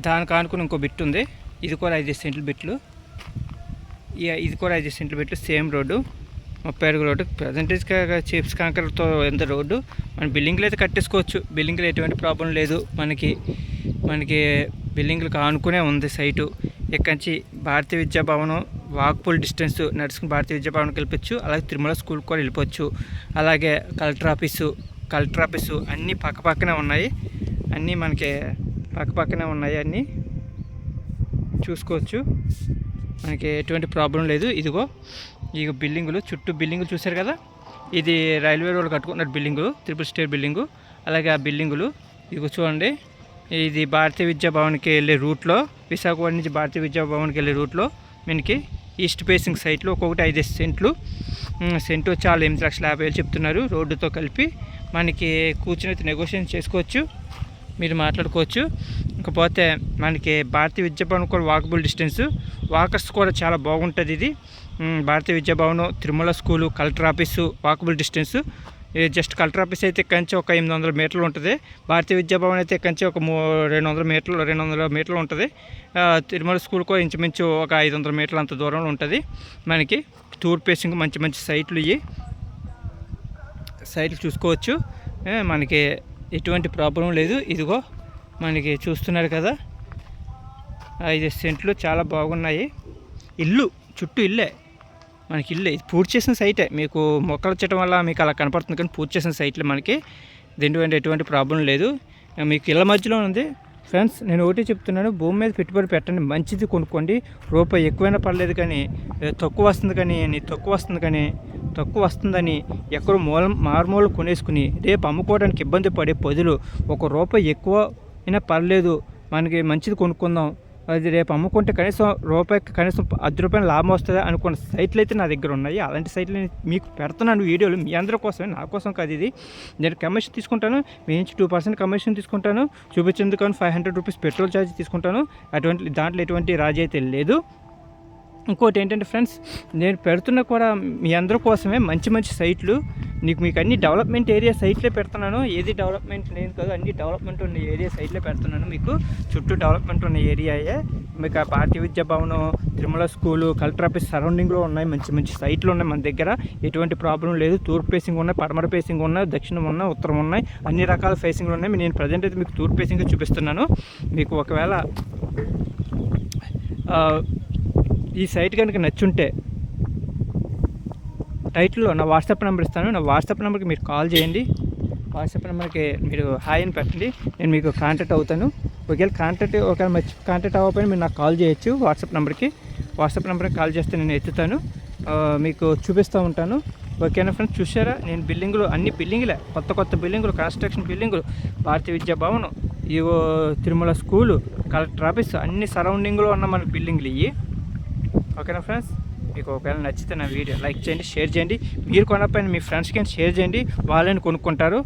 దానికి ఆనుకుని ఇంకో బిట్ ఉంది, ఇది కూడా 5 సెంట్ల బిట్లు. ఇది కూడా 5 సెంట్ల బిట్లు. సేమ్ రోడ్డు, 30 అడుగు రోడ్డు. ప్రజెంటేజ్గా చిప్స్ కాంకర్తో ఎంత రోడ్డు మన బిల్డింగ్లు అయితే కట్టేసుకోవచ్చు. బిల్డింగ్లో ఎటువంటి ప్రాబ్లం లేదు. మనకి బిల్డింగ్లకు ఆనుకునే ఉంది సైటు. ఇక్కడి నుంచి భారతీయ విద్యాభవనం వాక్బుల్ డిస్టెన్స్ నడుచుకుని భారతీయ విద్యాభవన్కి వెళ్ళిపోవచ్చు. అలాగే తిరుమల స్కూల్కి కూడా వెళ్ళిపోవచ్చు. అలాగే కలెక్టర్ ఆఫీసు అన్నీ పక్కపక్కనే ఉన్నాయి. అన్నీ మనకి పక్కపక్కనే ఉన్నాయి. అన్నీ చూసుకోవచ్చు. మనకి ఎటువంటి ప్రాబ్లం లేదు. ఇదిగో బిల్డింగులు, చుట్టూ బిల్డింగులు చూశారు కదా. ఇది రైల్వే రోడ్ కట్టుకున్న బిల్డింగు, ట్రిపుల్ స్టేర్ బిల్డింగు. అలాగే ఆ బిల్డింగులు ఇదిగో చూడండి. ఇది భారతీయ విద్యాభవన్కి వెళ్ళే రూట్లో, విశాఖపట్నం నుంచి భారతీయ విద్యాభవన్కి వెళ్ళే రూట్లో మనకి ఈస్ట్ ఫేసింగ్ సైట్లు ఒక్కొక్కటి 5 సెంట్లు. సెంటు చాలా 8,50,000 చెప్తున్నారు రోడ్డుతో కలిపి. మనకి కూర్చుని నెగోషియేషన్ చేసుకోవచ్చు, మీరు మాట్లాడుకోవచ్చు. ఇకపోతే మనకి భారతీయ విద్యాభవన్ కూడా వాకబుల్ డిస్టెన్స్, వాకర్స్ కూడా చాలా బాగుంటుంది. ఇది Bharatiya Vidya Bhavan, Tirumala school, collector office walkable distance. Just collector office అయితే ఇక్కడి నుంచి ఒక 800 మీటర్లు ఉంటుంది. భారతీయ విద్యాభవన్ అయితే ఇక్కడి నుంచి ఒక 200 మీటర్లు ఉంటుంది. తిరుమల స్కూల్ కూడా ఇంచుమించు ఒక 500 మీటర్లు అంత దూరంలో ఉంటుంది. మనకి టూర్ పేసింగ్ మంచి సైట్లు, ఈ సైట్లు చూసుకోవచ్చు. మనకి ఎటువంటి ప్రాబ్లం లేదు. ఇదిగో మనకి చూస్తున్నారు కదా, 5 సెంట్లు చాలా బాగున్నాయి. చుట్టూ ఇల్లే, మనకి ఇల్లే. ఇది పూర్తి చేసిన సైటే. మీకు మొక్కలు వచ్చటం వల్ల మీకు అలా కనపడుతుంది, కానీ పూర్తి చేసిన సైట్లో మనకి దీంట్లో ఎటువంటి ప్రాబ్లం లేదు. మీకు ఇళ్ళ మధ్యలో ఉంది. ఫ్రెండ్స్, నేను ఒకటి చెప్తున్నాను, భూమి మీద పెట్టుబడి పెట్టండి, మంచిది కొనుక్కోండి. రూపాయి ఎక్కువైనా పర్లేదు, కానీ తక్కువ వస్తుందని ఎక్కడో మారుమూల కొనేసుకుని రేపు అమ్ముకోవడానికి ఇబ్బంది పడే బదులు రూపాయి ఎక్కువ అయినా పర్లేదు, మనకి మంచిది కొనుక్కుందాం, అది రేపు అమ్ముకుంటే కనీసం కనీసం 10 రూపాయలు లాభం వస్తుందా అనుకున్న సైట్లు అయితే నా దగ్గర ఉన్నాయి. అలాంటి సైట్లు మీకు పెడుతున్నాను వీడియోలు, మీ అందరి కోసమే, నా కోసం కాదు. ఇది నేను కమిషన్ తీసుకుంటాను, మీ నుంచి 2% కమిషన్ తీసుకుంటాను. చూపించేందుకు 500 రూపీస్ పెట్రోల్ ఛార్జ్ తీసుకుంటాను. దాంట్లో ఎటువంటి రాజీ అయితే లేదు. ఇంకోటి ఏంటంటే ఫ్రెండ్స్, నేను పెడుతున్న కూడా మీ అందరి కోసమే మంచి సైట్లు. మీకు అన్ని డెవలప్మెంట్ ఏరియా సైట్లే పెడుతున్నాను. ఏది డెవలప్మెంట్ లేదు కాదు, అన్ని డెవలప్మెంట్ ఉన్న ఏరియా సైట్లే పెడుతున్నాను. మీకు చుట్టూ డెవలప్మెంట్ ఉన్న ఏరియాయే. మీకు ఆ భారతీయ విద్యాభవనం, తిరుమల స్కూలు, కలెక్టర్ ఆఫీస్ సరౌండింగ్లో ఉన్నాయి. మంచి సైట్లు ఉన్నాయి మన దగ్గర. ఎటువంటి ప్రాబ్లం లేదు. తూర్పు ఫేసింగ్ ఉన్నాయి, పడమర ఫేసింగ్ ఉన్నాయి, దక్షిణం ఉన్నాయి, ఉత్తరం ఉన్నాయి, అన్ని రకాల ఫేసింగ్లు ఉన్నాయి. నేను ప్రజెంట్ అయితే మీకు తూర్పు ఫేసింగ్ చూపిస్తున్నాను. మీకు ఒకవేళ ఈ సైట్ కనుక నచ్చుంటే టైటిల్లో నా వాట్సాప్ నెంబర్ ఇస్తాను. నా వాట్సాప్ నెంబర్కి మీరు కాల్ చేయండి. వాట్సాప్ నెంబర్కి మీరు హాయ్ అని పెట్టండి, నేను మీకు కాంటాక్ట్ అవుతాను. ఒకవేళ కాంటాక్ట్ అవ్వకపోయినా మీరు నాకు కాల్ చేయొచ్చు. వాట్సాప్ నెంబర్కి కాల్ చేస్తే నేను ఎత్తుతాను, మీకు చూపిస్తూ ఉంటాను. ఓకేనా ఫ్రెండ్స్, చూసారా నేను బిల్డింగులు, అన్ని బిల్డింగులే, కొత్త బిల్డింగులు, కన్స్ట్రక్షన్ బిల్డింగులు, భారతీయ విద్యాభవనం, ఇవో తిరుమల స్కూలు, కలెక్టర్ ఆఫీస్, అన్ని సరౌండింగ్లో ఉన్న మన బిల్డింగులు ఇవి. ఓకేనా ఫ్రెండ్స్, మీకు ఒకవేళ నచ్చితే నా వీడియో లైక్ చేయండి, షేర్ చేయండి. మీరు కొనపైన మీ ఫ్రెండ్స్కి షేర్ చేయండి, వాళ్ళని కొనుక్కుంటారు.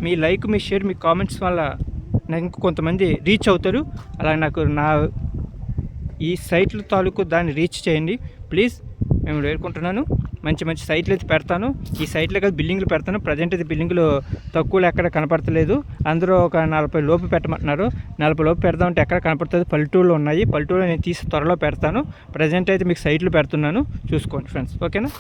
మీ లైక్, మీ షేర్, మీ కామెంట్స్ వల్ల నాకు ఇంకా కొంతమంది రీచ్ అవుతారు. అలాగే నాకు నా ఈ సైట్ల తాలూకు దాన్ని రీచ్ చేయండి ప్లీజ్, మేము వేడుకుంటున్నాను. మంచి సైట్లు అయితే పెడతాను. ఈ సైట్లో కాదు బిల్డింగ్లు పెడతాను. ప్రజెంట్ అయితే బిల్డింగ్లు తక్కువలో ఎక్కడ కనపడతలేదు. అందరూ ఒక 40 లోపు పెట్టమంటున్నారు. 40 లోపు పెడదామంటే ఎక్కడ కనపడుతుంది. పల్లెటూరులో ఉన్నాయి. పల్లెటూరులో నేను తీసి త్వరలో పెడతాను. ప్రజెంట్ అయితే మీకు సైట్లు పెడుతున్నాను, చూసుకోండి ఫ్రెండ్స్. ఓకేనా.